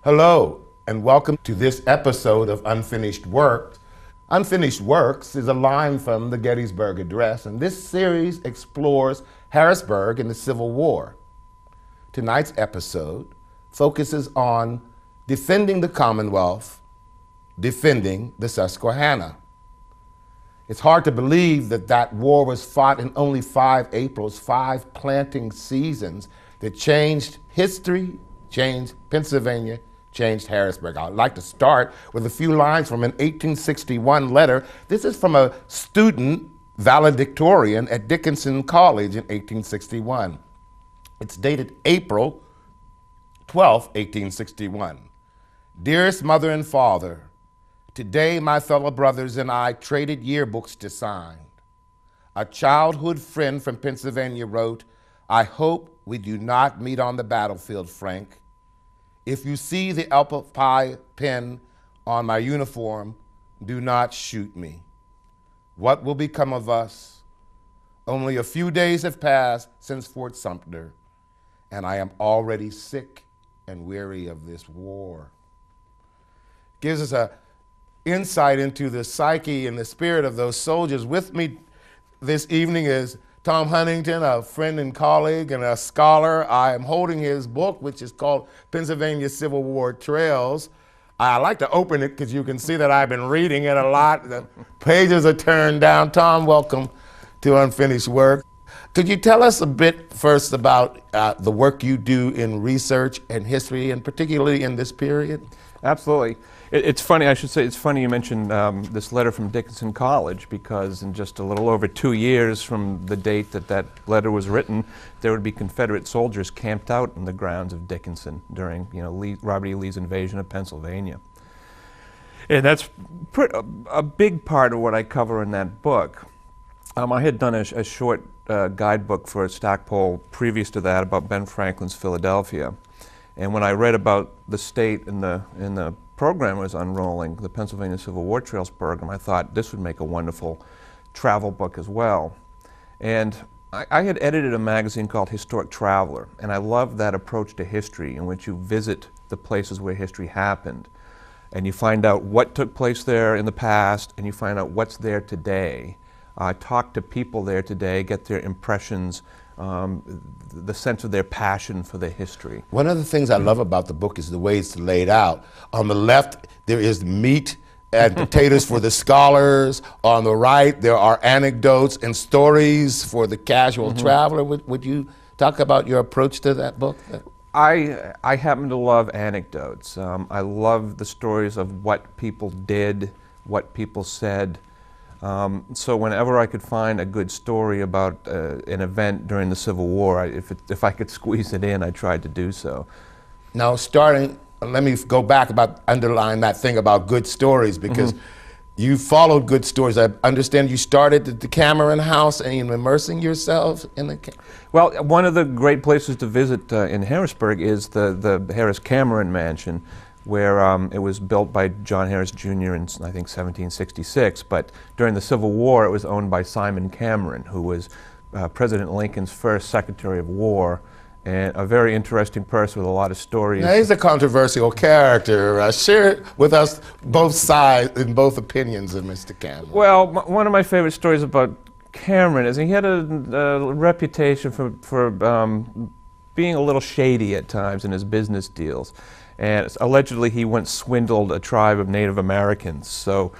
Hello, and welcome to this episode of Unfinished Works. Unfinished Works is a line from the Gettysburg Address, and this series explores Harrisburg and the Civil War. Tonight's episode focuses on defending the Commonwealth, defending the Susquehanna. It's hard to believe that that war was fought in only 5 Aprils, 5 planting seasons that changed history, changed Pennsylvania, changed Harrisburg. I'd like to start with a few lines from an 1861 letter. This is from a student valedictorian at Dickinson College in 1861. It's dated April 12, 1861. Dearest mother and father, today my fellow brothers and I traded yearbooks to sign. A childhood friend from Pennsylvania wrote, I hope we do not meet on the battlefield, Frank. If you see the apple pie pin on my uniform, do not shoot me. What will become of us? Only a few days have passed since Fort Sumter, and I am already sick and weary of this war. Gives us a insight into the psyche and the spirit of those soldiers. With me this evening is Tom Huntington, a friend and colleague and a scholar. I am holding his book, which is called Pennsylvania Civil War Trails. I like to open it because you can see that I've been reading it a lot. The pages are turned down. Tom, welcome to Unfinished Work. Could you tell us a bit first about the work you do in research and history, and particularly in this period? Absolutely. It's funny, I should say, it's funny you mentioned this letter from Dickinson College, because in just a little over 2 years from the date that that letter was written, there would be Confederate soldiers camped out in the grounds of Dickinson during, Robert E. Lee's invasion of Pennsylvania. And that's a big part of what I cover in that book. I had done a short guidebook for Stackpole previous to that about Ben Franklin's Philadelphia. And when I read about the state in the program was unrolling, the Pennsylvania Civil War Trails program, I thought this would make a wonderful travel book as well. And I had edited a magazine called Historic Traveler, and I loved that approach to history in which you visit the places where history happened, and you find out what took place there in the past, and you find out what's there today. Talk to people there today, get their impressions, the sense of their passion for the history. One of the things I love about the book is the way it's laid out. On the left, there is meat and potatoes for the scholars. On the right, there are anecdotes and stories for the casual traveler. Would you talk about your approach to that book? I happen to love anecdotes. I love the stories of what people did, what people said. So whenever I could find a good story about an event during the Civil War, if I could squeeze it in, I tried to do so. Now let me go back underline that thing about good stories, because you followed good stories. I understand you started at the Cameron House and immersing yourselves in the... Well, one of the great places to visit in Harrisburg is the Harris Cameron Mansion, where it was built by John Harris Jr. in, I think, 1766, but during the Civil War it was owned by Simon Cameron, who was President Lincoln's first Secretary of War, and a very interesting person with a lot of stories. Now, he's a controversial character. Share with us both sides and both opinions of Mr. Cameron. Well, one of my favorite stories about Cameron is he had a reputation for being a little shady at times in his business deals. And allegedly he once swindled a tribe of Native Americans. So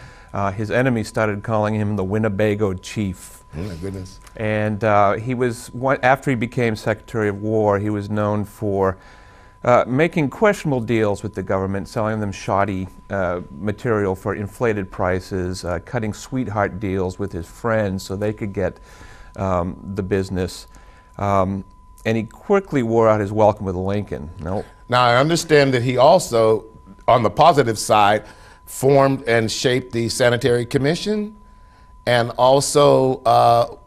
his enemies started calling him the Winnebago Chief. Oh my goodness. And after he became Secretary of War, he was known for making questionable deals with the government, selling them shoddy material for inflated prices, cutting sweetheart deals with his friends so they could get the business. And he quickly wore out his welcome with Lincoln. Now, I understand that he also, on the positive side, formed and shaped the Sanitary Commission and also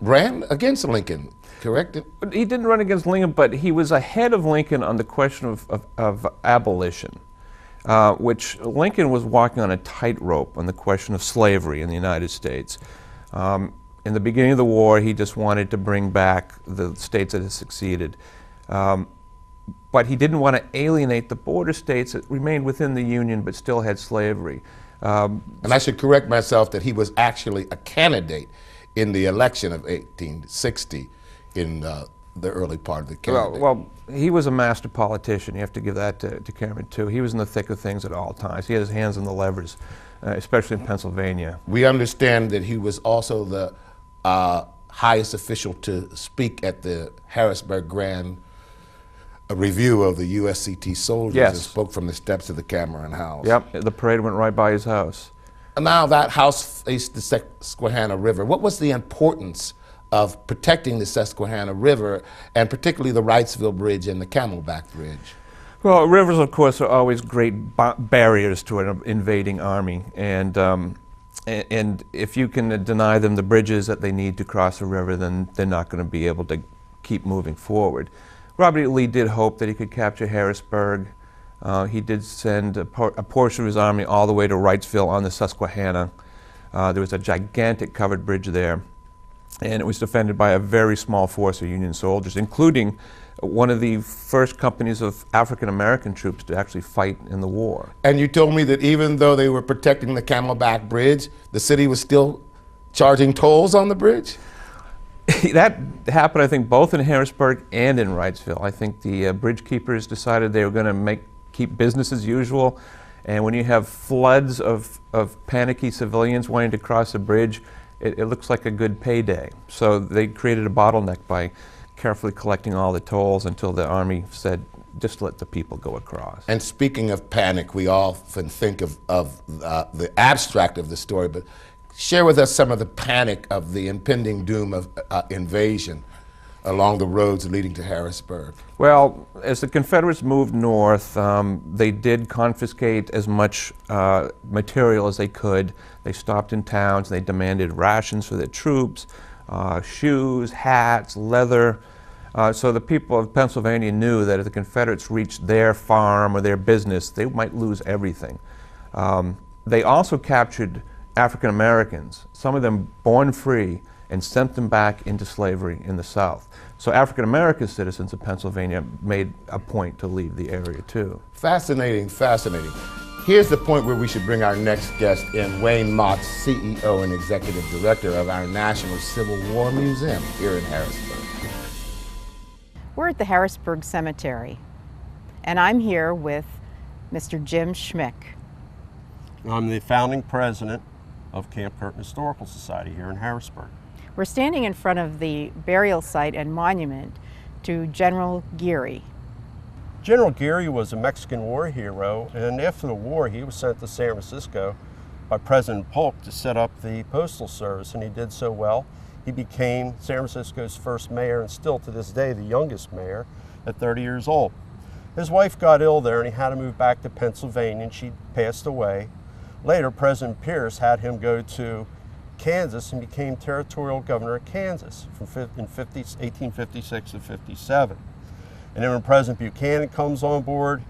ran against Lincoln, correct? He didn't run against Lincoln, but he was ahead of Lincoln on the question of abolition, which Lincoln was walking on a tightrope on the question of slavery in the United States. In the beginning of the war, he just wanted to bring back the states that had succeeded. but he didn't want to alienate the border states that remained within the Union but still had slavery. And I should correct myself that he was actually a candidate in the election of 1860 in the early part of the campaign. Well, he was a master politician. You have to give that to Cameron, too. He was in the thick of things at all times. He had his hands on the levers, especially in Pennsylvania. We understand that he was also the highest official to speak at the Harrisburg Grand Review of the USCT soldiers. Yes. And spoke from the steps of the Cameron House. Yep, the parade went right by his house. And now that house faced the Susquehanna River. What was the importance of protecting the Susquehanna River, and particularly the Wrightsville Bridge and the Camelback Bridge? Well, rivers, of course, are always great barriers to an invading army, and if you can deny them the bridges that they need to cross the river, then they're not going to be able to keep moving forward. Robert E. Lee did hope that he could capture Harrisburg. He did send a portion of his army all the way to Wrightsville on the Susquehanna. There was a gigantic covered bridge there, and it was defended by a very small force of Union soldiers, including one of the first companies of African-American troops to actually fight in the war. And you told me that even though they were protecting the Camelback Bridge, the city was still charging tolls on the bridge? That happened, I think, both in Harrisburg and in Wrightsville. I think the bridge keepers decided they were going to keep business as usual, and when you have floods of panicky civilians wanting to cross a bridge, it looks like a good payday. So they created a bottleneck by carefully collecting all the tolls until the army said, just let the people go across. And speaking of panic, we often think of the abstract of the story, but share with us some of the panic of the impending doom of invasion along the roads leading to Harrisburg. Well, as the Confederates moved north, they did confiscate as much material as they could. They stopped in towns, they demanded rations for their troops, shoes, hats, leather. So the people of Pennsylvania knew that if the Confederates reached their farm or their business, they might lose everything. They also captured African Americans, some of them born free, and sent them back into slavery in the South. So African American citizens of Pennsylvania made a point to leave the area too. Fascinating, fascinating. Here's the point where we should bring our next guest in, Wayne Motts, CEO and Executive Director of our National Civil War Museum here in Harrisburg. We're at the Harrisburg Cemetery, and I'm here with Mr. Jim Schmick. I'm the founding president of Camp Curtin Historical Society here in Harrisburg. We're standing in front of the burial site and monument to General Geary. General Geary was a Mexican war hero, and after the war he was sent to San Francisco by President Polk to set up the Postal Service, and he did so well. He became San Francisco's first mayor, and still to this day the youngest mayor at 30 years old. His wife got ill there and he had to move back to Pennsylvania, and she passed away. Later, President Pierce had him go to Kansas and became territorial governor of Kansas from 1856 to 57. And then when President Buchanan comes on board,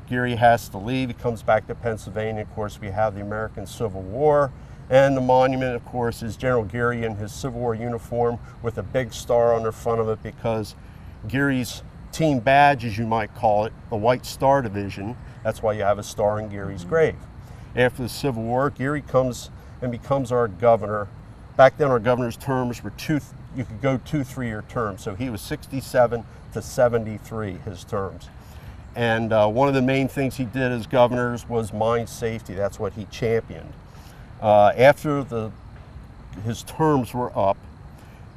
Geary has to leave. He comes back to Pennsylvania. Of course, we have the American Civil War. And the monument, of course, is General Geary in his Civil War uniform with a big star on the front of it, because Geary's team badge, as you might call it, the White Star Division, that's why you have a star in Geary's grave. After the Civil War, Geary comes and becomes our governor. Back then, our governor's terms were you could go 2 3-year terms. So he was 67 to 73, his terms. And one of the main things he did as governors was mine safety. That's what he championed. After his terms were up,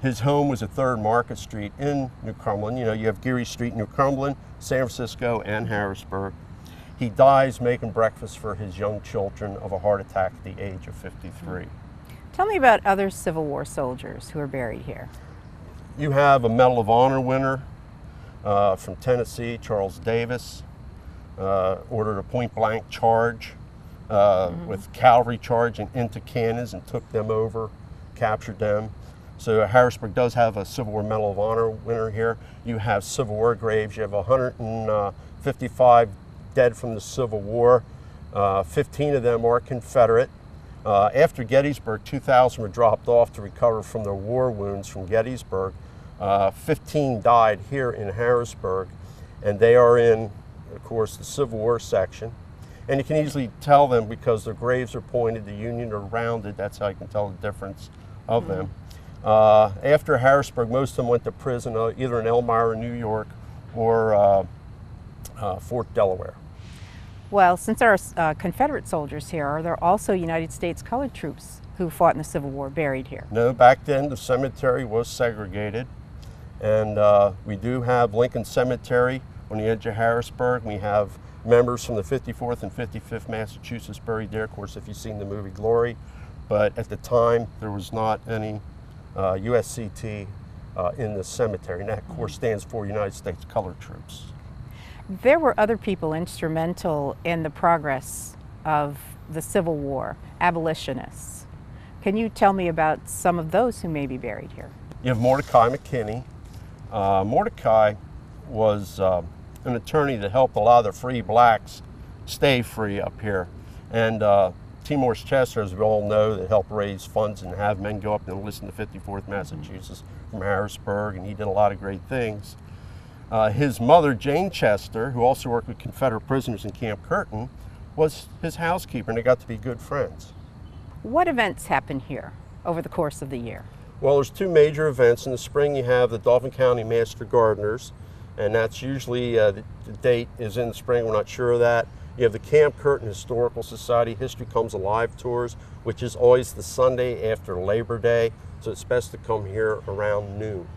his home was at 3rd Market Street in New Cumberland. You know, you have Geary Street in New Cumberland, San Francisco, and Harrisburg. He dies making breakfast for his young children of a heart attack at the age of 53. Tell me about other Civil War soldiers who are buried here. You have a Medal of Honor winner from Tennessee, Charles Davis, ordered a point-blank charge with cavalry charging into cannons and took them over, captured them. So Harrisburg does have a Civil War Medal of Honor winner here. You have Civil War graves. You have 155 dead from the Civil War. 15 of them are Confederate. After Gettysburg, 2,000 were dropped off to recover from their war wounds from Gettysburg. 15 died here in Harrisburg. and they are in, of course, the Civil War section. And you can easily tell them because their graves are pointed, the Union are rounded. That's how you can tell the difference of them. After Harrisburg, most of them went to prison, either in Elmira, New York, or Fort Delaware. Well, since there are Confederate soldiers here, are there also United States colored troops who fought in the Civil War buried here? No, back then the cemetery was segregated. And we do have Lincoln Cemetery on the edge of Harrisburg. We have members from the 54th and 55th Massachusetts buried there, of course, if you've seen the movie Glory. But at the time, there was not any USCT in the cemetery. And that, of course, stands for United States Colored Troops. There were other people instrumental in the progress of the Civil War, abolitionists. Can you tell me about some of those who may be buried here? You have Mordecai McKinney. Mordecai was an attorney that helped a lot of the free blacks stay free up here. And T. Morris Chester, as we all know, that helped raise funds and have men go up and enlist in the 54th Massachusetts from Harrisburg, and he did a lot of great things. His mother, Jane Chester, who also worked with Confederate prisoners in Camp Curtin, was his housekeeper, and they got to be good friends. What events happen here over the course of the year? Well, there's two major events. In the spring, you have the Dauphin County Master Gardeners, and that's usually, the date is in the spring, we're not sure of that. You have the Camp Curtin Historical Society History Comes Alive tours, which is always the Sunday after Labor Day, so it's best to come here around noon.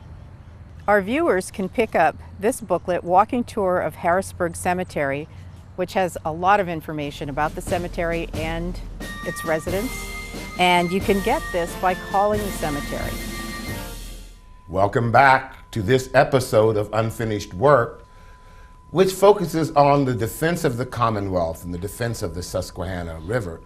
Our viewers can pick up this booklet, Walking Tour of Harrisburg Cemetery, which has a lot of information about the cemetery and its residents. And you can get this by calling the cemetery. Welcome back to this episode of Unfinished Work, which focuses on the defense of the Commonwealth and the defense of the Susquehanna River.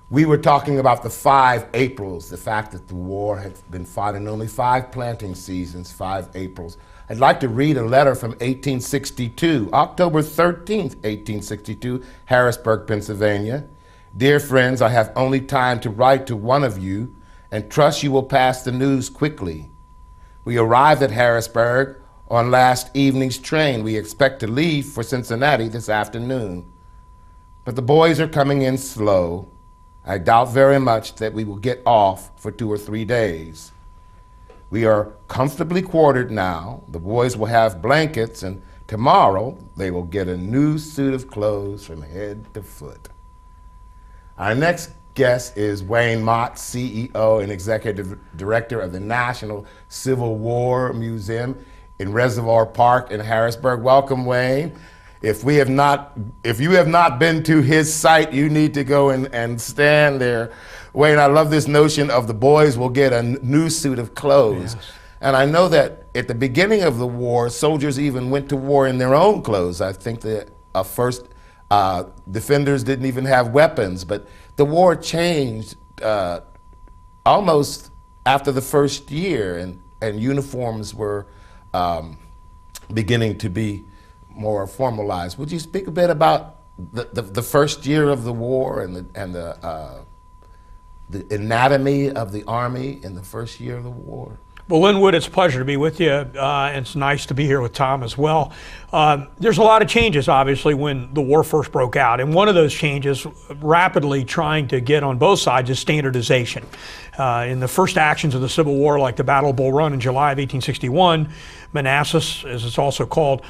We were talking about the 5 Aprils, the fact that the war had been fought in only 5 planting seasons, 5 Aprils. I'd like to read a letter from 1862, October 13th, 1862, Harrisburg, Pennsylvania. Dear friends, I have only time to write to one of you and trust you will pass the news quickly. We arrived at Harrisburg on last evening's train. We expect to leave for Cincinnati this afternoon. But the boys are coming in slow. I doubt very much that we will get off for 2 or 3 days. We are comfortably quartered now. The boys will have blankets, and tomorrow they will get a new suit of clothes from head to foot. Our next guest is Wayne Mott, CEO and Executive Director of the National Civil War Museum in Reservoir Park in Harrisburg. Welcome, Wayne. If you have not been to his site, you need to go and stand there. Wayne, I love this notion of the boys will get a new suit of clothes. Yes. And I know that at the beginning of the war, soldiers even went to war in their own clothes. I think the first defenders didn't even have weapons, but the war changed almost after the first year, and uniforms were beginning to be more formalized. Would you speak a bit about the first year of the war and the anatomy of the Army in the first year of the war? Well, Linwood, it's a pleasure to be with you. It's nice to be here with Tom as well. There's a lot of changes, obviously, when the war first broke out. And one of those changes, rapidly trying to get on both sides, is standardization. In the first actions of the Civil War, like the Battle of Bull Run in July of 1861, Manassas, as it's also called,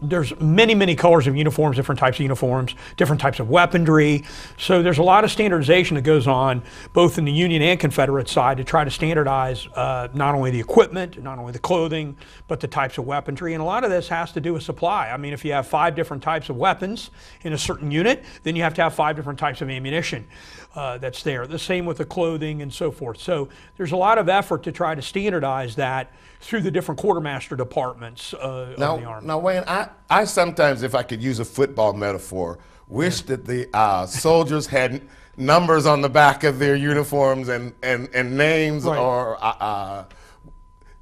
there's many, many colors of uniforms, different types of uniforms, different types of weaponry. So there's a lot of standardization that goes on, both in the Union and Confederate side, to try to standardize not only the equipment, not only the clothing, but the types of weaponry. And a lot of this has to do with supply. I mean, if you have 5 different types of weapons in a certain unit, then you have to have 5 different types of ammunition that's there. The same with the clothing and so forth. So there's a lot of effort to try to standardize that through the different quartermaster departments of the Army. Now, Wayne, I sometimes, if I could use a football metaphor, wish that the soldiers had numbers on the back of their uniforms and names, right. Or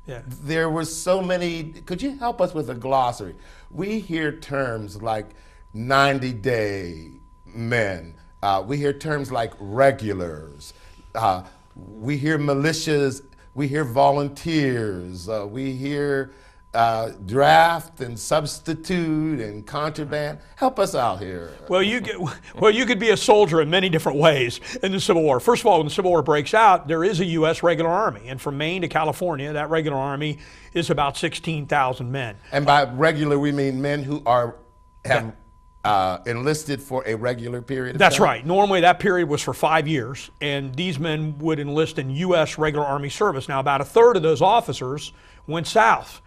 there were so many. Could you help us with a glossary? We hear terms like 90-day men. We hear terms like regulars. We hear militias. We hear volunteers. We hear draft and substitute and contraband. Help us out here. Well, you could be a soldier in many different ways in the Civil War. First of all, when the Civil War breaks out, there is a U.S. regular army, and from Maine to California, that regular army is about 16,000 men. And by regular, we mean men who have enlisted for a regular period of That's time? right. Normally, that period was for 5 years, and these men would enlist in U.S. regular Army service. Now, about a third of those officers went south.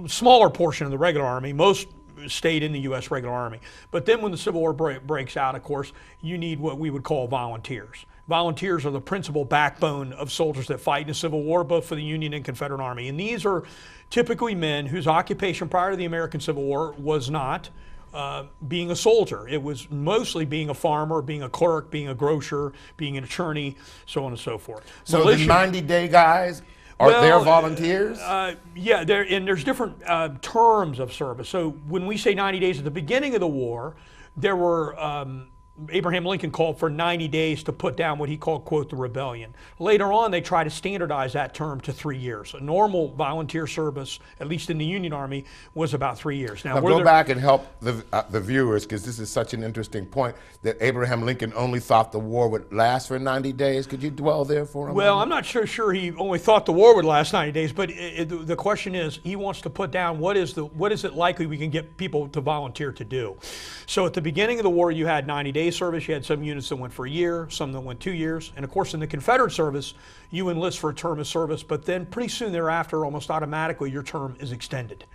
Smaller portion of the regular Army, most stayed in the U.S. regular Army. But then when the Civil War breaks out, of course, you need what we would call volunteers. Volunteers are the principal backbone of soldiers that fight in the Civil War, both for the Union and Confederate Army. And these are typically men whose occupation prior to the American Civil War was not being a soldier. It was mostly being a farmer, being a clerk, being a grocer, being an attorney, so on and so forth. So the 90-day guys, are they volunteers? Yeah, and there's different terms of service. So when we say 90 days at the beginning of the war, there were Abraham Lincoln called for 90 days to put down what he called, quote, the rebellion. Later on, they tried to standardize that term to 3 years. A normal volunteer service, at least in the Union Army, was about 3 years. Now go back and help the viewers, because this is such an interesting point, that Abraham Lincoln only thought the war would last for 90 days. Could you dwell there for a moment? Well, I'm not sure he only thought the war would last 90 days, but the question is, he wants to put down what is it likely we can get people to volunteer to do. So at the beginning of the war, you had 90 days service. You had some units that went for a year, some that went 2 years. And of course, in the Confederate service, you enlist for a term of service, but then pretty soon thereafter, almost automatically, your term is extended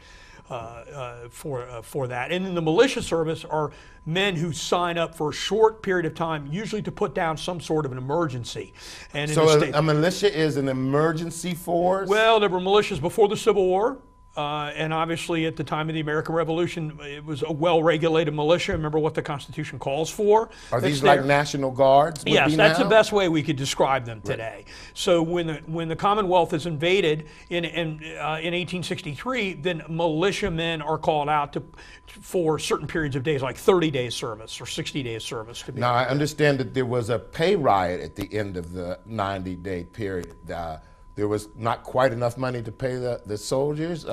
for that. And in the militia service are men who sign up for a short period of time, usually to put down some sort of an emergency. And so a militia is an emergency force? Well, there were militias before the Civil War. And obviously at the time of the American Revolution, it was a well-regulated militia. Remember what the Constitution calls for. Are these like National Guards? Yes, that's the best way we could describe them today. Right. So when the Commonwealth is invaded in 1863, then militiamen are called out for certain periods of days, like 30 days service or 60 days service. Now, I understand that there was a pay riot at the end of the 90-day period. There was not quite enough money to pay the soldiers.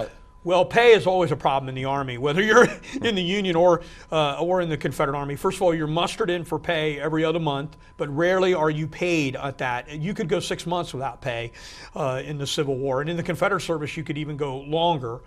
Well, pay is always a problem in the Army, whether you're in the Union or in the Confederate Army. First of all, you're mustered in for pay every other month, but rarely are you paid at that. You could go 6 months without pay in the Civil War, and in the Confederate service, you could even go longer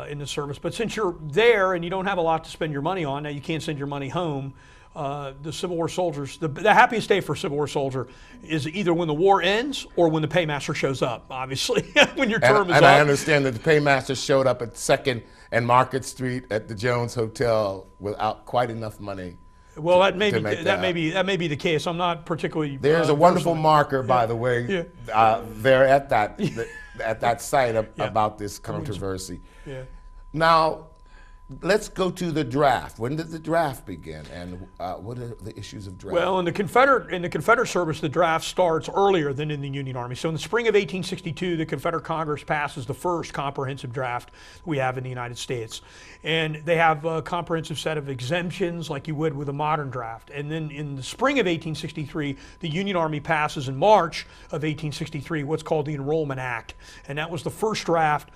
in the service. But since you're there and you don't have a lot to spend your money on, now you can't send your money home. The Civil War soldiers, the happiest day for a Civil War soldier is either when the war ends or when the paymaster shows up, obviously, when your term is up. And I understand that the paymaster showed up at 2nd and Market Street at the Jones Hotel without quite enough money. Well, that may be the case. I'm not particularly. There's a wonderful marker, by the way, there at that site about this controversy. Yeah. Now, let's go to the draft. When did the draft begin, and what are the issues of draft? Well, in the Confederate service, the draft starts earlier than in the Union Army. So in the spring of 1862, the Confederate Congress passes the first comprehensive draft we have in the United States. And they have a comprehensive set of exemptions like you would with a modern draft. And then in the spring of 1863, the Union Army passes in March of 1863 what's called the Enrollment Act. And that was the first draft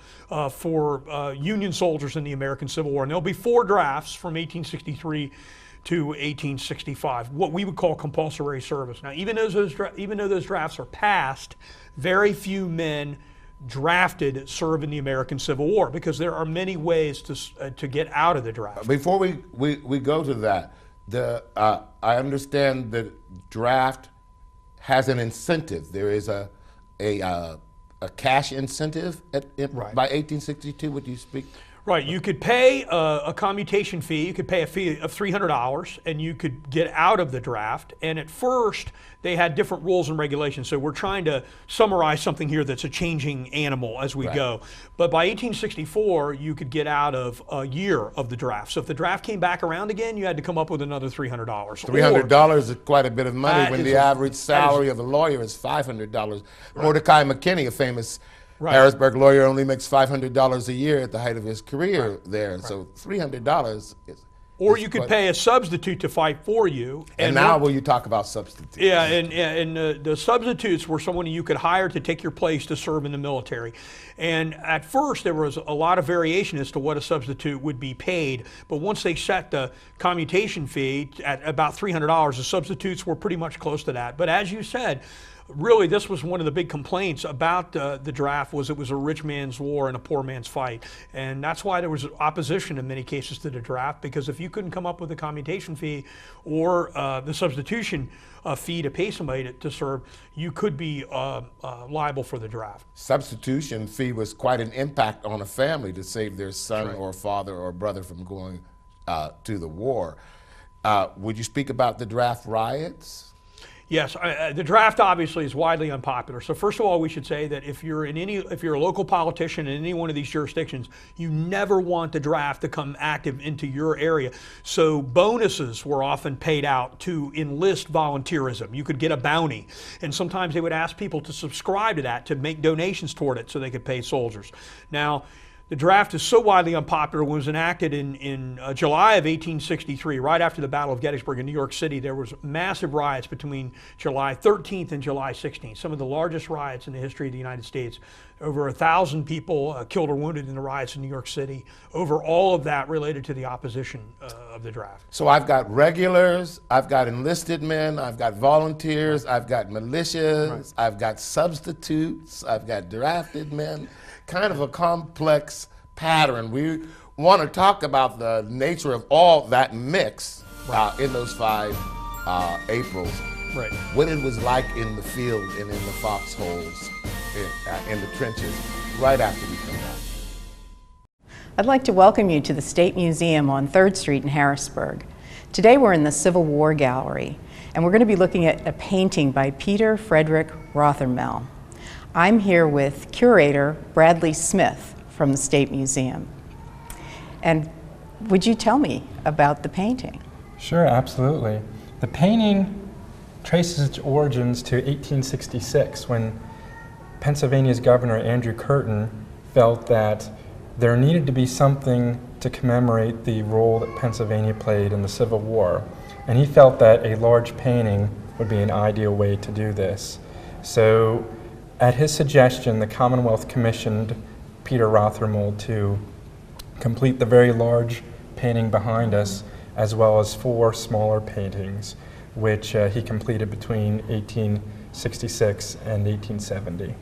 for Union soldiers in the American Civil War. And there'll be 4 drafts from 1863 to 1865, what we would call compulsory service. Now, even though those drafts are passed, very few men drafted serve in the American Civil War because there are many ways to get out of the draft. Before we go to that, I understand that draft has an incentive. There is a cash incentive Right. by 1862. Would you speak? Right, you could pay a commutation fee, you could pay a fee of $300, and you could get out of the draft. And at first, they had different rules and regulations. So we're trying to summarize something here that's a changing animal as we go. But by 1864, you could get out of a year of the draft. So if the draft came back around again, you had to come up with another $300. $300 is quite a bit of money when the average salary of a lawyer is $500. Mordecai McKinney, a famous Harrisburg lawyer, only makes $500 a year at the height of his career there. So $300 is... Or you could pay a substitute to fight for you. And now will you talk about substitutes? Yeah, and the substitutes were someone you could hire to take your place to serve in the military. And at first there was a lot of variation as to what a substitute would be paid, but once they set the commutation fee at about $300, the substitutes were pretty much close to that. But as you said, really, this was one of the big complaints about the draft, was it was a rich man's war and a poor man's fight. And that's why there was opposition in many cases to the draft, because if you couldn't come up with a commutation fee or the substitution fee to pay somebody to serve, you could be liable for the draft. Substitution fee was quite an impact on a family to save their son or father or brother from going to the war. Would you speak about the draft riots? Yes, the draft obviously is widely unpopular. So first of all, we should say that if you're a local politician in any one of these jurisdictions, you never want the draft to come active into your area. So bonuses were often paid out to enlist volunteerism. You could get a bounty, and sometimes they would ask people to subscribe to that, to make donations toward it so they could pay soldiers. Now, the draft is so widely unpopular, when it was enacted in July of 1863, right after the Battle of Gettysburg in New York City. There was massive riots between July 13th and July 16th, some of the largest riots in the history of the United States. Over 1,000 people killed or wounded in the riots in New York City. Over all of that related to the opposition of the draft. So I've got regulars, I've got enlisted men, I've got volunteers, I've got militias, I've got substitutes, I've got drafted men. Kind of a complex pattern. We want to talk about the nature of all that mix in those 5 Aprils. Right. What it was like in the field and in the foxholes, in the trenches, right after we come back. I'd like to welcome you to the State Museum on 3rd Street in Harrisburg. Today we're in the Civil War Gallery, and we're going to be looking at a painting by Peter Frederick Rothermel. I'm here with curator Bradley Smith from the State Museum. And would you tell me about the painting? Sure, absolutely. The painting traces its origins to 1866, when Pennsylvania's Governor Andrew Curtin felt that there needed to be something to commemorate the role that Pennsylvania played in the Civil War. And he felt that a large painting would be an ideal way to do this. So, at his suggestion, the Commonwealth commissioned Peter Rothermel to complete the very large painting behind us, as well as 4 smaller paintings, which he completed between 1866 and 1870.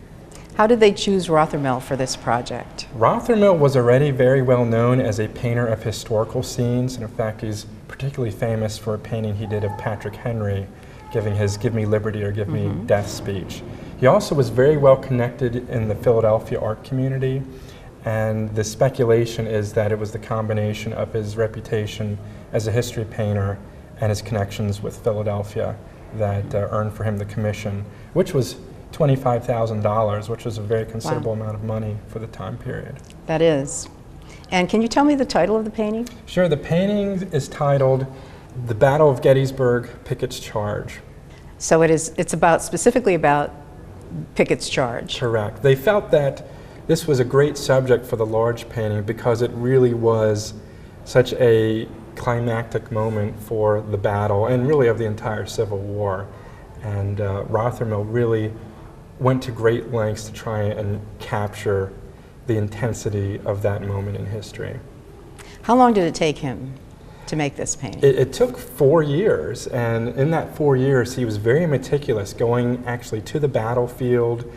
How did they choose Rothermel for this project? Rothermel was already very well known as a painter of historical scenes, and in fact he's particularly famous for a painting he did of Patrick Henry, giving his "Give Me Liberty" or "Give Me Death" speech. He also was very well connected in the Philadelphia art community, and the speculation is that it was the combination of his reputation as a history painter and his connections with Philadelphia that earned for him the commission, which was $25,000, which was a very considerable amount of money for the time period. That is. And can you tell me the title of the painting? Sure, the painting is titled "The Battle of Gettysburg, Pickett's Charge." So it's specifically about Pickett's charge. Correct. They felt that this was a great subject for the large painting because it really was such a climactic moment for the battle and really of the entire Civil War. And Rothermel really went to great lengths to try and capture the intensity of that moment in history. How long did it take him to make this painting? It took 4 years, and in that 4 years he was very meticulous, going actually to the battlefield,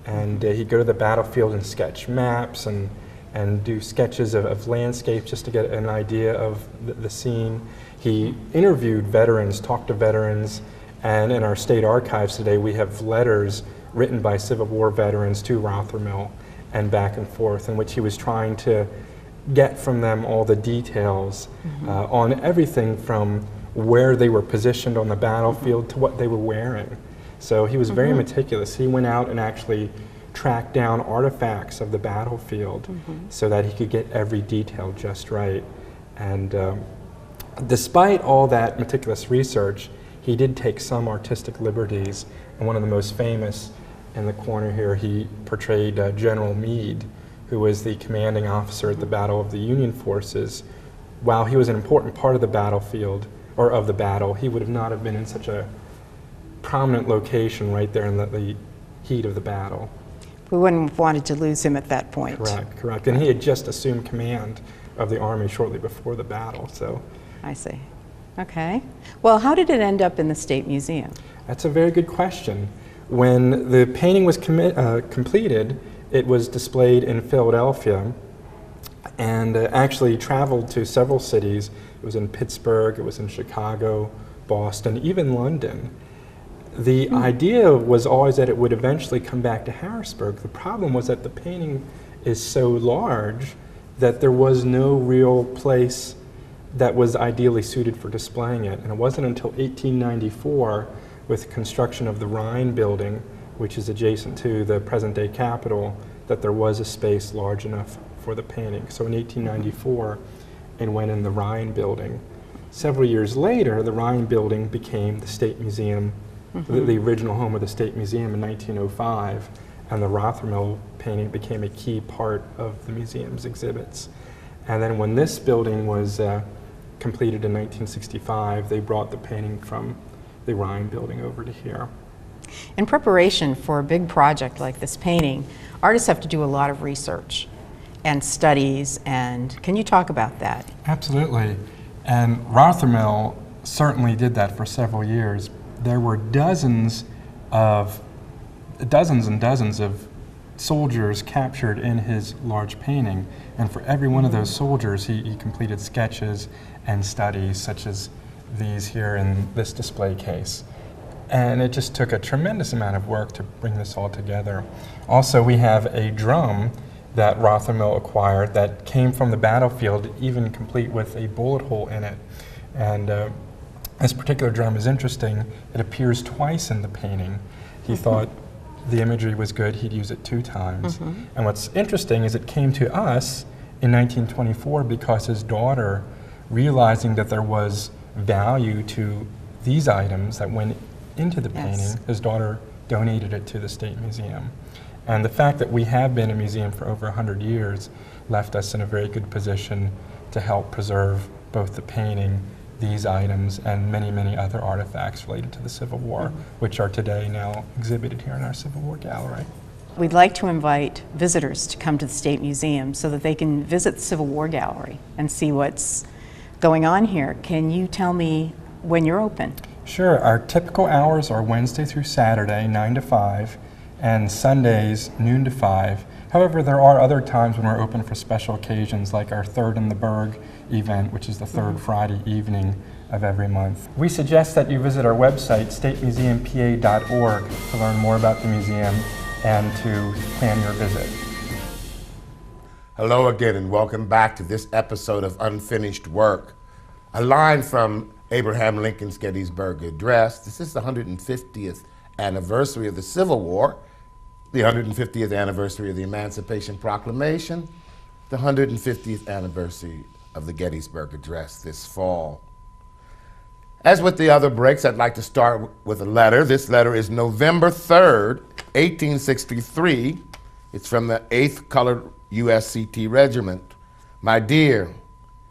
and he'd go to the battlefield and sketch maps and do sketches of landscapes just to get an idea of the scene. He interviewed veterans, talked to veterans, and in our state archives today we have letters written by Civil War veterans to Rothermel and back and forth, in which he was trying to get from them all the details on everything from where they were positioned on the battlefield to what they were wearing. So he was very meticulous. He went out and actually tracked down artifacts of the battlefield so that he could get every detail just right. And despite all that meticulous research, he did take some artistic liberties, and one of the most famous in the corner here, he portrayed General Meade, who was the commanding officer at the Battle of the Union Forces, while he was an important part of the battlefield, or of the battle, he would have not have been in such a prominent location right there in the heat of the battle. We wouldn't have wanted to lose him at that point. Correct, correct. And he had just assumed command of the army shortly before the battle, so. I see. Okay. Well, how did it end up in the State Museum? That's a very good question. When the painting was completed, it was displayed in Philadelphia and actually traveled to several cities. It was in Pittsburgh, it was in Chicago, Boston, even London. The idea was always that it would eventually come back to Harrisburg. The problem was that the painting is so large that there was no real place that was ideally suited for displaying it. And it wasn't until 1894, with construction of the Rhine building, which is adjacent to the present-day Capitol, that there was a space large enough for the painting. So in 1894, it went in the Rhine building. Several years later, the Rhine building became the State Museum, the original home of the State Museum in 1905, and the Rothermel painting became a key part of the museum's exhibits. And then when this building was completed in 1965, they brought the painting from the Rhine building over to here. In preparation for a big project like this painting, artists have to do a lot of research and studies, and can you talk about that? Absolutely. And Rothermel certainly did that for several years. There were dozens and dozens of soldiers captured in his large painting, and for every one of those soldiers he completed sketches and studies such as these here in this display case. And it just took a tremendous amount of work to bring this all together. Also, we have a drum that Rothermel acquired that came from the battlefield, even complete with a bullet hole in it. And this particular drum is interesting. It appears twice in the painting. He thought the imagery was good, he'd use it 2 times. And what's interesting is it came to us in 1924 because his daughter, realizing that there was value to these items that went into the painting, his daughter donated it to the State Museum. And the fact that we have been a museum for over 100 years left us in a very good position to help preserve both the painting, these items, and many, many other artifacts related to the Civil War, which are today now exhibited here in our Civil War gallery. We'd like to invite visitors to come to the State Museum so that they can visit the Civil War gallery and see what's going on here. Can you tell me when you're open? Sure. Our typical hours are Wednesday through Saturday, 9 to 5, and Sundays, noon to 5. However, there are other times when we're open for special occasions, like our Third in the Berg event, which is the third Friday evening of every month. We suggest that you visit our website, statemuseumpa.org, to learn more about the museum and to plan your visit. Hello again, and welcome back to this episode of Unfinished Work. A line from Abraham Lincoln's Gettysburg Address. This is the 150th anniversary of the Civil War, the 150th anniversary of the Emancipation Proclamation, the 150th anniversary of the Gettysburg Address this fall. As with the other breaks, I'd like to start with a letter. This letter is November 3rd, 1863. It's from the 8th Colored USCT Regiment. My dear,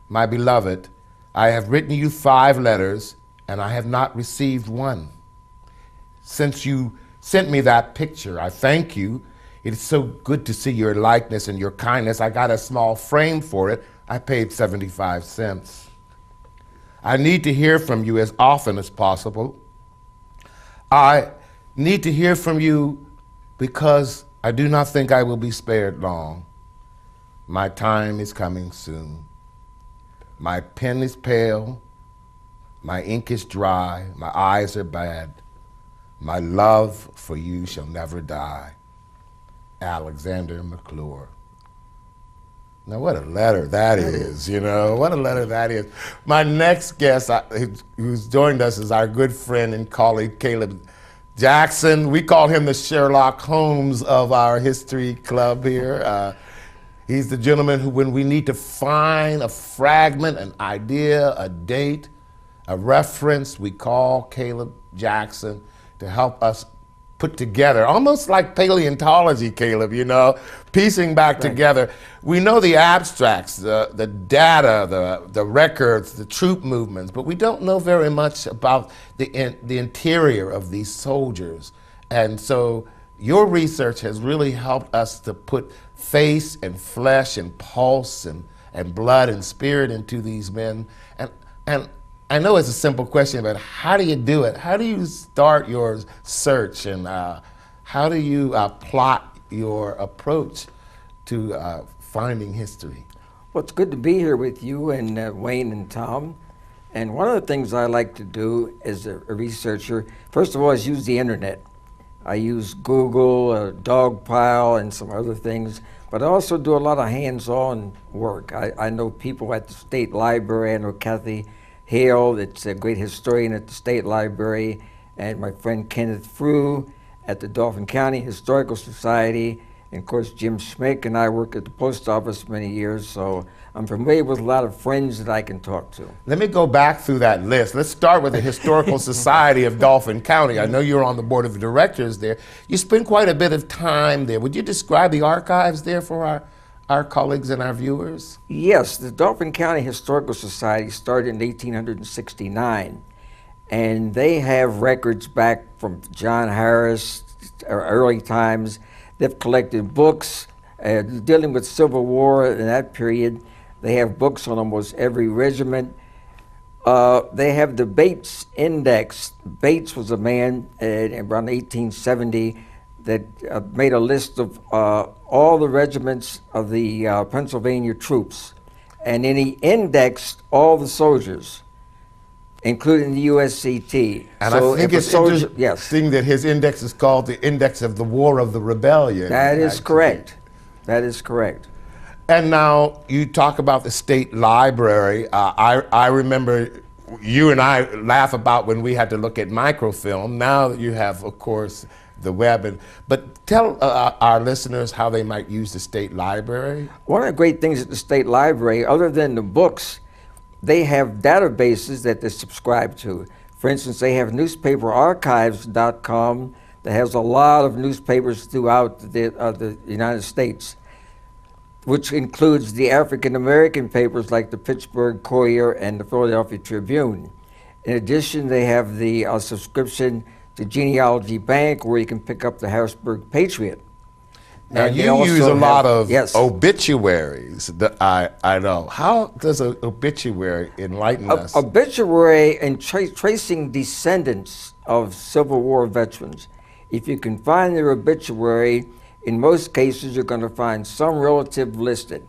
my beloved, I have written you 5 letters, and I have not received one. Since you sent me that picture, I thank you. It is so good to see your likeness and your kindness. I got a small frame for it. I paid 75 cents. I need to hear from you as often as possible. I need to hear from you because I do not think I will be spared long. My time is coming soon. My pen is pale, my ink is dry, my eyes are bad. My love for you shall never die. Alexander McClure. Now what a letter that is, you know, what a letter that is. My next guest who's joined us is our good friend and colleague, Caleb Jackson. We call him the Sherlock Holmes of our history club here. He's the gentleman who, when we need to find a fragment, an idea, a date, a reference, we call Caleb Jackson to help us put together, almost like paleontology, Caleb, you know, piecing back together. We know the abstracts, the data, the records, the troop movements, but we don't know very much about the interior of these soldiers. And so your research has really helped us to put face and flesh and pulse and blood and spirit into these men. And I know it's a simple question, but how do you do it? How do you start your search, and how do you plot your approach to finding history? Well, it's good to be here with you and Wayne and Tom. And one of the things I like to do as a researcher, first of all, is use the internet. I use Google, Dogpile, and some other things, but I also do a lot of hands-on work. I know people at the State Library. I know Kathy Hale, that's a great historian at the State Library, and my friend Kenneth Frew at the Dauphin County Historical Society, and of course Jim Schmick and I worked at the post office many years, so I'm familiar with a lot of friends that I can talk to. Let me go back through that list. Let's start with the Historical Society of Dauphin County. I know you're on the board of directors there. You spend quite a bit of time there. Would you describe the archives there for our colleagues and our viewers? Yes, the Dauphin County Historical Society started in 1869, and they have records back from John Harris, early times. They've collected books dealing with Civil War in that period. They have books on almost every regiment. They have the Bates Index. Bates was a man around 1870 that made a list of all the regiments of the Pennsylvania troops. And then he indexed all the soldiers, including the USCT. And so I think it's interesting that his index is called the Index of the War of the Rebellion. That is correct. That is correct. And now you talk about the State Library. I remember you and I laugh about when we had to look at microfilm. Now you have, of course, the web. But tell our listeners how they might use the State Library. One of the great things at the State Library, other than the books, they have databases that they subscribe to. For instance, they have newspaperarchives.com that has a lot of newspapers throughout the United States, which includes the African American papers like the Pittsburgh Courier and the Philadelphia Tribune. In addition, they have the subscription to Genealogy Bank, where you can pick up the Harrisburg Patriot. Now And they you use a also lot have- of yes. obituaries that I know. How does an obituary enlighten us? Obituary and tracing descendants of Civil War veterans. If you can find their obituary, in most cases you're going to find some relative listed.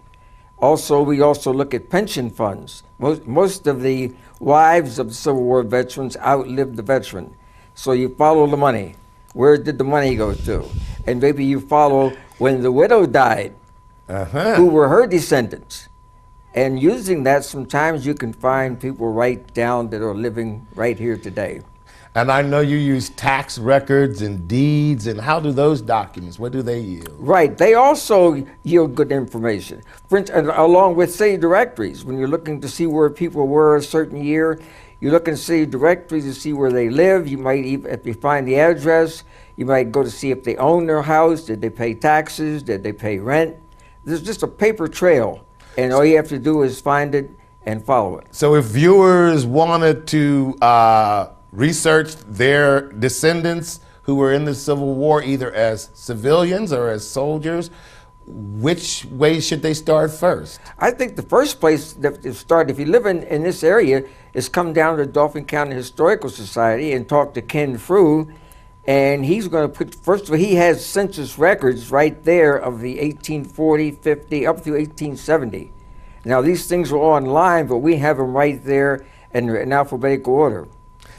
Also, we also look at pension funds. Most of the wives of Civil War veterans outlived the veteran. So you follow the money. Where did the money go to? And maybe you follow when the widow died, who were her descendants. And using that, sometimes you can find people right down that are living right here today. And I know you use tax records and deeds, and how do those documents, what do they yield? Right, they also yield good information. For instance, along with city directories, when you're looking to see where people were a certain year, you look in city directories to see where they live. You might even, if you find the address, you might go to see if they own their house, did they pay taxes, did they pay rent. There's just a paper trail, and all you have to do is find it and follow it. So if viewers wanted to research their descendants who were in the Civil War, either as civilians or as soldiers, which way should they start first? I think the first place to start, if you live in this area, is come down to the Dauphin County Historical Society and talk to Ken Frew, and he's going to put, first of all, he has census records right there of the 1840, 50, up through 1870. Now these things are online, but we have them right there in alphabetical order.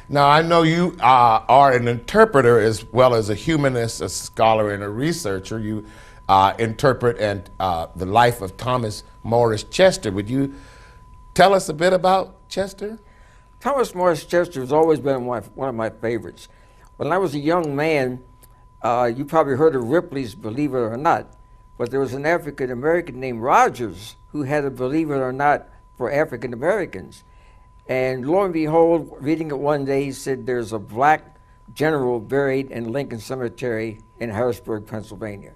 Now, I know you are an interpreter as well as a humanist, a scholar, and a researcher. You interpret the life of Thomas Morris Chester. Would you tell us a bit about Chester? Thomas Morris Chester has always been one of my favorites. When I was a young man, you probably heard of Ripley's Believe It or Not, but there was an African American named Rogers who had a Believe It or Not for African Americans. And lo and behold, reading it one day, he said there's a black general buried in Lincoln Cemetery in Harrisburg, Pennsylvania.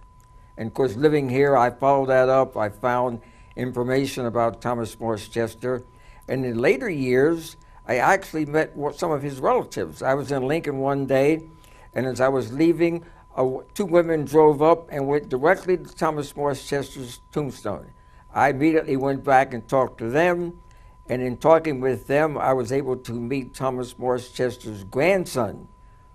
And of course, living here, I followed that up. I found information about Thomas Morris Chester. And in later years, I actually met some of his relatives. I was in Lincoln one day, and as I was leaving, two women drove up and went directly to Thomas Morris Chester's tombstone. I immediately went back and talked to them, and in talking with them, I was able to meet Thomas Morris Chester's grandson,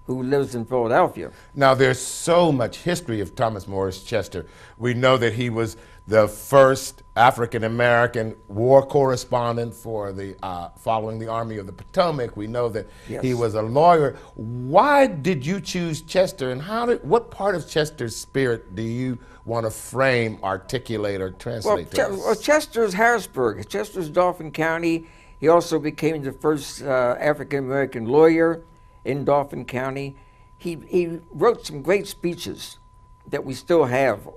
who lives in Philadelphia. Now, there's so much history of Thomas Morris Chester. We know that he was the first African-American war correspondent for the following the Army of the Potomac. We know that he was a lawyer. Why did you choose Chester, and what part of Chester's spirit do you want to frame, articulate, or translate to us? Well, Chester's Harrisburg. Chester's Dauphin County. He also became the first African-American lawyer in Dauphin County. He wrote some great speeches that we still have.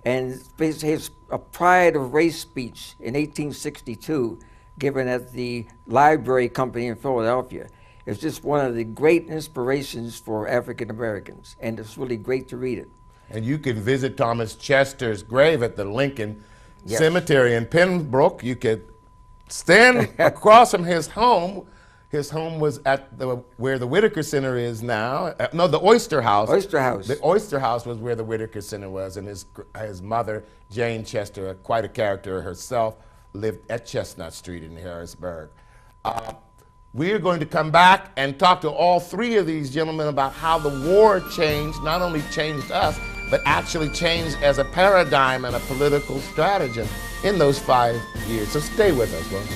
And his Pride of Race speech in 1862, given at the Library Company in Philadelphia, is just one of the great inspirations for African Americans, and it's really great to read it. And you can visit Thomas Chester's grave at the Lincoln Cemetery in Pembroke. You could stand across from his home. His home was at where the Whitaker Center is now. No, the Oyster House. Oyster House. The Oyster House was where the Whitaker Center was, and his mother, Jane Chester, quite a character herself, lived at Chestnut Street in Harrisburg. We are going to come back and talk to all three of these gentlemen about how the war changed, not only changed us, but actually changed as a paradigm and a political stratagem in those 5 years. So stay with us, won't you?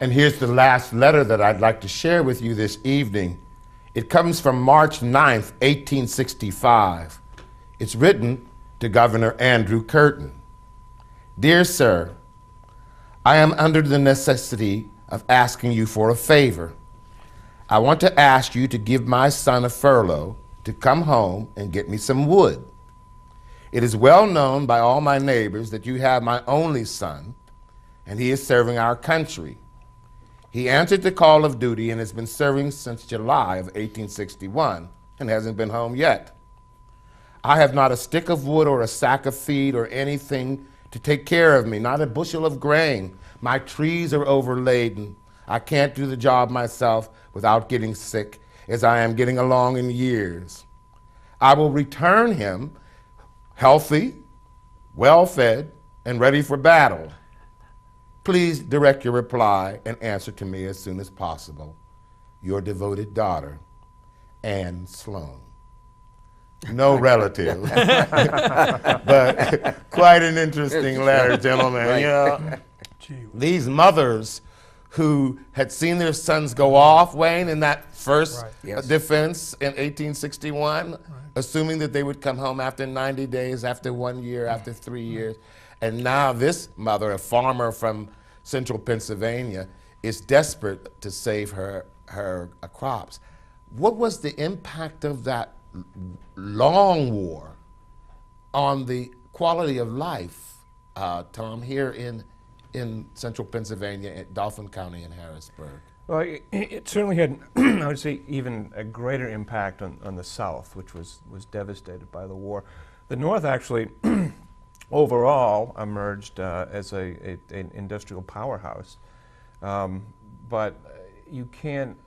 And here's the last letter that I'd like to share with you this evening. It comes from March 9th, 1865. It's written to Governor Andrew Curtin. Dear Sir, I am under the necessity of asking you for a favor. I want to ask you to give my son a furlough to come home and get me some wood. It is well known by all my neighbors that you have my only son, and he is serving our country. He answered the call of duty and has been serving since July of 1861 and hasn't been home yet. I have not a stick of wood or a sack of feed or anything to take care of me, not a bushel of grain. My trees are overladen. I can't do the job myself without getting sick, as I am getting along in years. I will return him healthy, well-fed, and ready for battle. Please direct your reply and answer to me as soon as possible. Your devoted daughter, Anne Sloan. No relative, but quite an interesting letter, gentlemen. Right. You know, these mothers who had seen their sons go off, Wayne, in that first defense in 1861, assuming that they would come home after 90 days, after 1 year, after 3 years. And now this mother, a farmer from central Pennsylvania, is desperate to save her crops. What was the impact of that long war on the quality of life, Tom, here in central Pennsylvania, at Dauphin County and Harrisburg? Well, it certainly had, I would say, even a greater impact on the South, which was devastated by the war. The North actually overall emerged as an industrial powerhouse, but you can't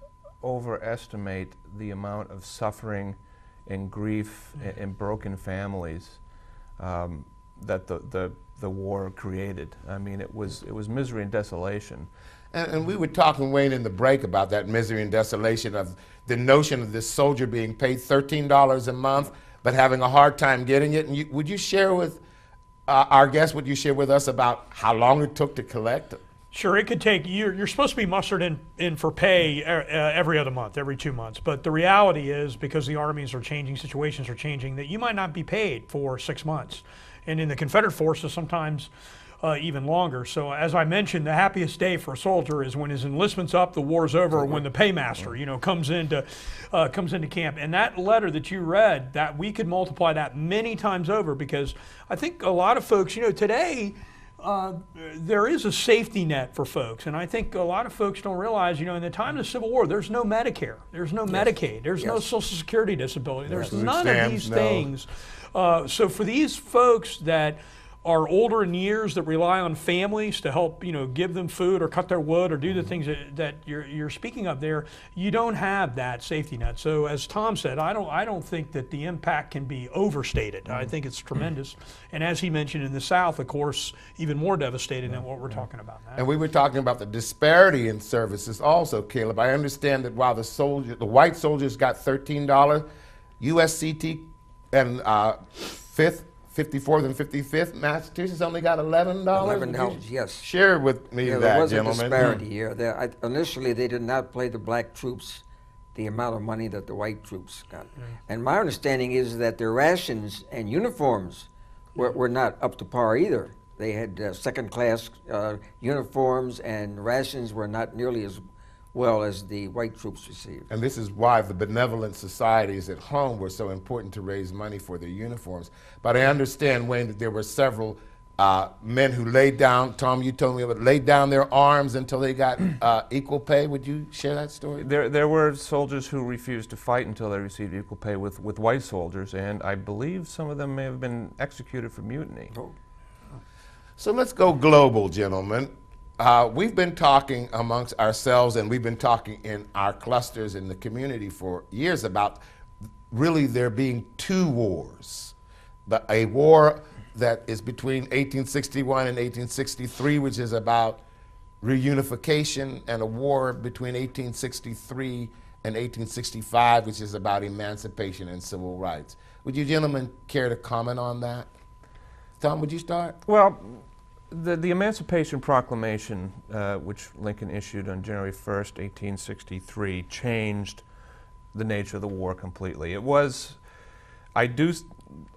overestimate the amount of suffering and grief and broken families that the war created. I mean, it was misery and desolation. And we were talking, Wayne, in the break about that misery and desolation of the notion of this soldier being paid $13 a month, but having a hard time getting it. And would you share with our guests, would you share with us about how long it took to collect? Sure, it could take, you're supposed to be mustered in for pay every other month, every 2 months. But the reality is, because the armies are changing, situations are changing, that you might not be paid for 6 months. And in the Confederate forces, sometimes even longer. So as I mentioned, the happiest day for a soldier is when his enlistment's up, the war's over, or when the paymaster, comes into camp. And that letter that you read, that we could multiply that many times over, because I think a lot of folks, today, there is a safety net for folks, and I think a lot of folks don't realize, in the time of the Civil War, there's no Medicare, there's no Medicaid, there's no Social Security disability, there's none of these things. So for these folks that are older in years, that rely on families to help, give them food or cut their wood or do the things that you're speaking of there, you don't have that safety net. So as Tom said, I don't think that the impact can be overstated. I think it's tremendous. And as he mentioned, in the South, of course, even more devastating than what we're talking about now. And we were talking about the disparity in services also, Caleb. I understand that while the white soldiers got $13, USCT and 54th and 55th Massachusetts only got $11. $11, yes. Share with me that, there was gentlemen. a disparity here. Initially, they did not pay the black troops the amount of money that the white troops got. And my understanding is that their rations and uniforms were not up to par either. They had second-class uniforms, and rations were not nearly as well as the white troops received. And this is why the benevolent societies at home were so important to raise money for their uniforms. But I understand, Wayne, that there were several men who laid down, Tom, you told me about, laid down their arms until they got equal pay. Would you share that story? There were soldiers who refused to fight until they received equal pay with white soldiers, and I believe some of them may have been executed for mutiny. Oh. So let's go global, gentlemen. We've been talking amongst ourselves, and we've been talking in our clusters in the community for years about really there being two wars. But a war that is between 1861 and 1863, which is about reunification, and a war between 1863 and 1865, which is about emancipation and civil rights. Would you gentlemen care to comment on that? Tom, would you start? Well, the Emancipation Proclamation, which Lincoln issued on January 1st, 1863, changed the nature of the war completely. It was, I do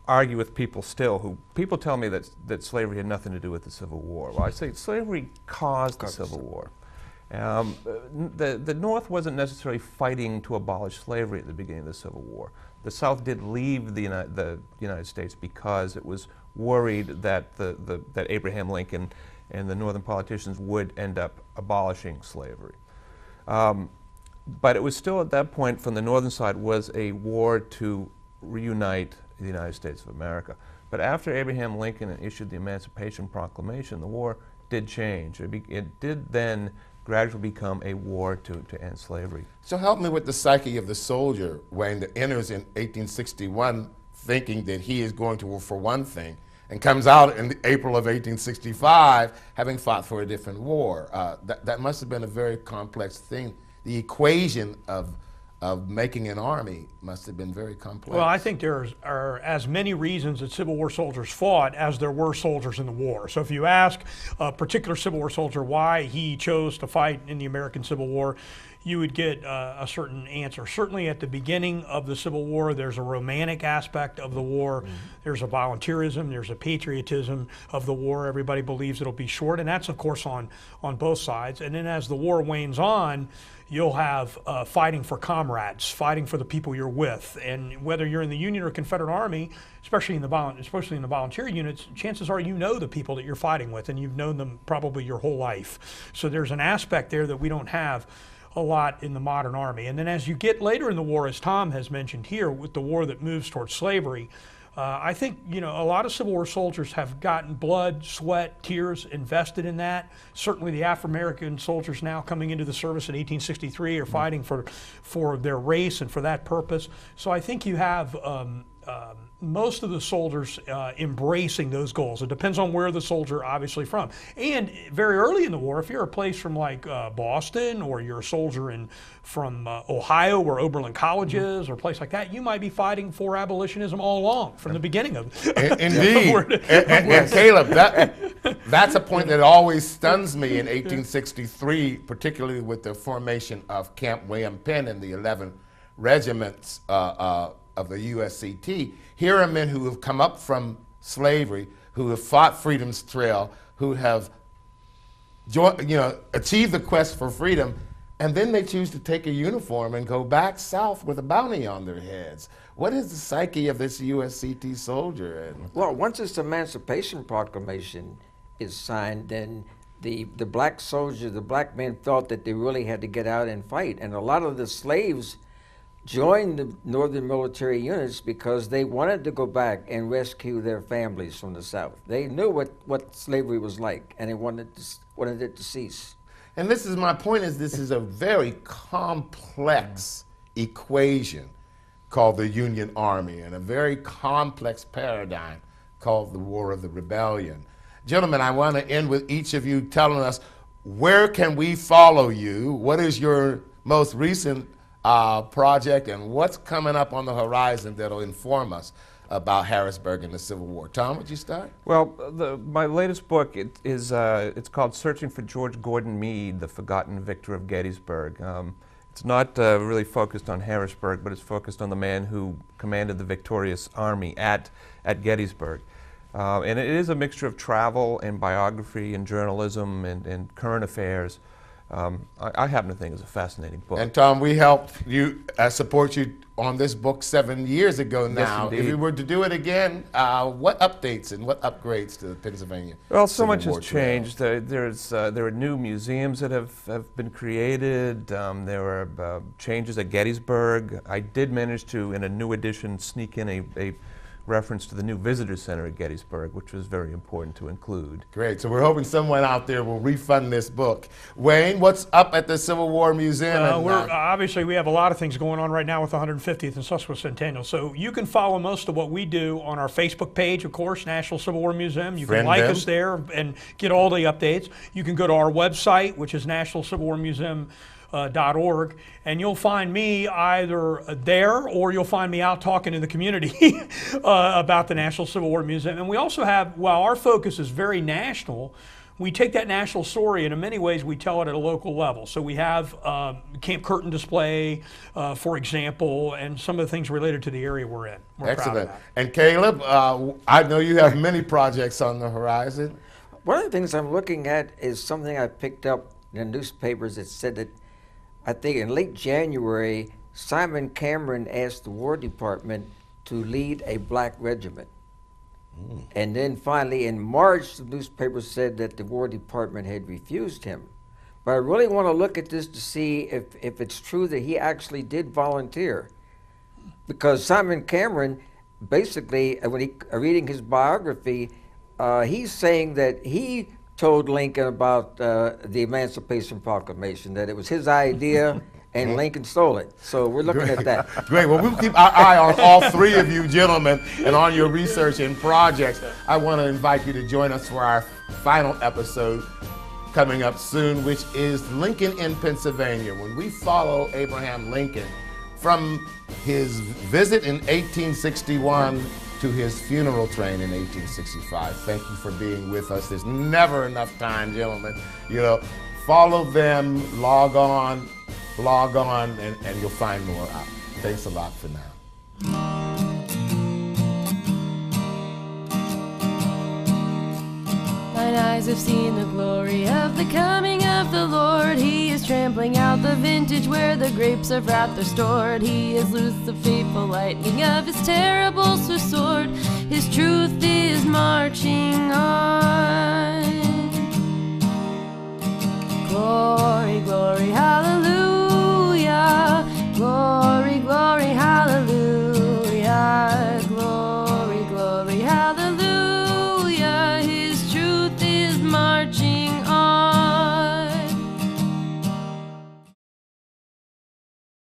argue with people still, people tell me that slavery had nothing to do with the Civil War. Well, I say slavery caused the Civil War. The North wasn't necessarily fighting to abolish slavery at the beginning of the Civil War. The South did leave the United States because it was worried that that Abraham Lincoln and the Northern politicians would end up abolishing slavery. But it was still at that point, from the Northern side, was a war to reunite the United States of America. But after Abraham Lincoln issued the Emancipation Proclamation, the war did change. It did then gradually become a war to end slavery. So help me with the psyche of the soldier, Wayne, that enters in 1861 thinking that he is going to war for one thing, and comes out in April of 1865 having fought for a different war. That must have been a very complex thing. The equation of making an army must have been very complex. Well, I think there are as many reasons that Civil War soldiers fought as there were soldiers in the war. So if you ask a particular Civil War soldier why he chose to fight in the American Civil War, you would get a certain answer. Certainly at the beginning of the Civil War, there's a romantic aspect of the war. There's a volunteerism, there's a patriotism of the war. Everybody believes it'll be short, and that's of course on both sides. And then as the war wanes on, you'll have fighting for comrades, fighting for the people you're with. And whether you're in the Union or Confederate Army, especially in the volunteer units, chances are you know the people that you're fighting with, and you've known them probably your whole life. So there's an aspect there that we don't have a lot in the modern Army. And then as you get later in the war, as Tom has mentioned here, with the war that moves towards slavery, I think a lot of Civil War soldiers have gotten blood, sweat, tears invested in that. Certainly the Afro-American soldiers now coming into the service in 1863 are fighting for their race and for that purpose. So I think you have most of the soldiers embracing those goals. It depends on where the soldier obviously from. And very early in the war, if you're a place from like Boston, or you're a soldier from Ohio where Oberlin College is, or a place like that, you might be fighting for abolitionism all along from the beginning of Indeed. And Caleb, That's a point that always stuns me in 1863, particularly with the formation of Camp William Penn and the 11 regiments of the USCT. Here are men who have come up from slavery, who have fought freedom's trail, who have achieved the quest for freedom, and then they choose to take a uniform and go back south with a bounty on their heads. What is the psyche of this USCT soldier? Well, once this Emancipation Proclamation is signed, then the black soldiers, the black men felt that they really had to get out and fight. And a lot of the slaves joined the Northern military units because they wanted to go back and rescue their families from the South. They knew what slavery was like, and they wanted it to cease. And this is my point, is this is a very complex equation called the Union Army, and a very complex paradigm called the War of the Rebellion. Gentlemen, I want to end with each of you telling us, where can we follow you? What is your most recent project, and what's coming up on the horizon that'll inform us about Harrisburg and the Civil War? Tom, would you start? Well, my latest book it's called Searching for George Gordon Meade, the Forgotten Victor of Gettysburg. It's not really focused on Harrisburg, but it's focused on the man who commanded the victorious army at Gettysburg. And it is a mixture of travel and biography and journalism and current affairs. I happen to think it's a fascinating book. And Tom, we helped you, support you on this book 7 years ago now. Yes, if we were to do it again, what updates and what upgrades to the Pennsylvania? Well, so Civil much War has changed. There are new museums that have been created. There are changes at Gettysburg. I did manage to, in a new edition, sneak in a reference to the new visitor center at Gettysburg, which was very important to include. Great. So we're hoping someone out there will refund this book. Wayne, what's up at the Civil War Museum? Obviously, we have a lot of things going on right now with the 150th and Sesquicentennial. So you can follow most of what we do on our Facebook page, of course, National Civil War Museum. You can like us there and get all the updates. You can go to our website, which is National Civil War Museum. .org, and you'll find me either there or you'll find me out talking in the community about the National Civil War Museum. And we also have, while our focus is very national, we take that national story and in many ways we tell it at a local level. So we have Camp Curtin display, for example, and some of the things related to the area we're in. We're Excellent. proud of that. And Caleb, I know you have many projects on the horizon. One of the things I'm looking at is something I picked up in the newspapers that said that I think in late January, Simon Cameron asked the War Department to lead a black regiment. And then finally in March, the newspaper said that the War Department had refused him. But I really want to look at this to see if it's true that he actually did volunteer. Because Simon Cameron, basically, when reading his biography, he's saying that he told Lincoln about the Emancipation Proclamation, that it was his idea and Lincoln stole it. So we're looking at that. Great. Well, we'll keep our eye on all three of you gentlemen and on your research and projects. I want to invite you to join us for our final episode coming up soon, which is Lincoln in Pennsylvania, when we follow Abraham Lincoln from his visit in 1861 to his funeral train in 1865. Thank you for being with us. There's never enough time, gentlemen. Follow them, log on, and you'll find more out. Thanks a lot for now. Mine eyes have seen the glory of the coming of the Lord. He is trampling out the vintage where the grapes of wrath are stored. He has loosed the fateful lightning of his terrible sword. His truth is marching on.